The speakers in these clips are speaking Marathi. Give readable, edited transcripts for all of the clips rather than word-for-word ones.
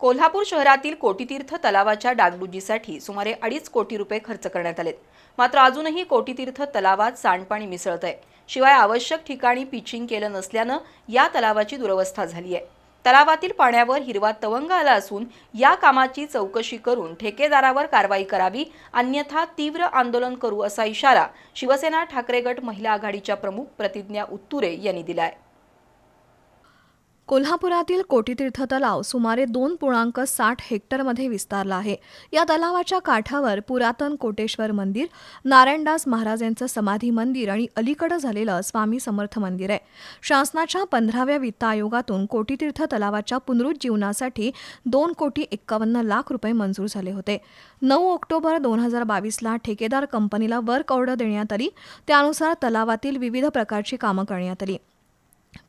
कोल्हापूर शहरातील कोटीतीर्थ तलावाच्या डागडुजीसाठी सुमारे 2.5 कोटी रुपये खर्च करण्यात आलेत। मात्र अजूनही कोटीतीर्थ तलावात सांडपाणी मिसळतंय। शिवाय आवश्यक ठिकाणी पिचिंग केलं नसल्यानं या तलावाची दुरवस्था झाली आहे। तलावातील पाण्यावर हिरवा तवंग आला असून या कामाची चौकशी करून ठेकेदारावर कारवाई करावी, अन्यथा तीव्र आंदोलन करू असा इशारा शिवसेना ठाकरे गट महिला आघाडीच्या प्रमुख प्रतिज्ञा उत्तुरे यांनी दिलाय। कोल्हापुरातील कोटीतीर्थ तलाव सुमारे 2.60 हेक्टरमध्ये विस्तारला आहे। या तलावाच्या काठावर पुरातन कोटेश्वर मंदिर, नारायणदास महाराजांचं समाधी मंदिर आणि अलीकडे झालेलं स्वामी समर्थ मंदिर आहे। शासनाच्या 15व्या वित्त आयोगातून कोटीतीर्थ तलावाच्या पुनरुज्जीवनासाठी 2,51,00,000 रुपये मंजूर झाले होते। 9 ऑक्टोबर 2022ला ठेकेदार कंपनीला वर्क ऑर्डर देण्यात आली। त्यानुसार तलावातील विविध प्रकारची कामं करण्यात आली।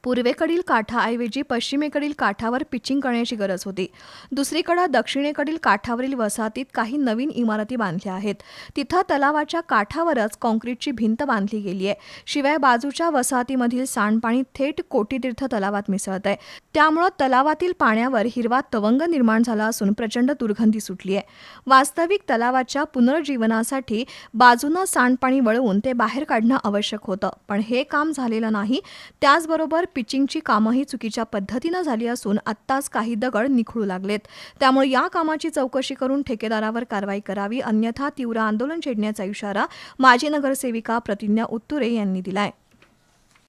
पूर्वेकडील काठाऐवजी पश्चिमेकडील काठावर पिचिंग करण्याची गरज होती। दुसरीकडे दक्षिणेकडील काठावरील वसाहतीत काही नवीन इमारती बांधल्या आहेत। तिथं तलावाच्या काठावरच काँक्रीटची भिंत बांधली गेली आहे। शिवाय बाजूच्या वसाहतीमधील सांडपाणी थेट कोटीतीर्थ तलावात मिसळत आहे। त्यामुळे तलावातील पाण्यावर हिरवा तवंग निर्माण झाला असून प्रचंड दुर्गंधी सुटली आहे। वास्तविक तलावाच्या पुनर्जीवनासाठी बाजूनं सांडपाणी वळवून ते बाहेर काढणं आवश्यक होतं, पण हे काम झालेलं नाही। त्याचबरोबर पिचिंगची कामंही चुकीच्या पद्धतीनं झाली असून आत्ताच काही दगड निखळू लागलेत। त्यामुळे या कामाची चौकशी करून ठेकेदारावर कारवाई करावी, अन्यथा तीव्र आंदोलन छेडण्याचा इशारा माजी नगरसेविका प्रतिज्ञा उत्तुरे यांनी दिलाय।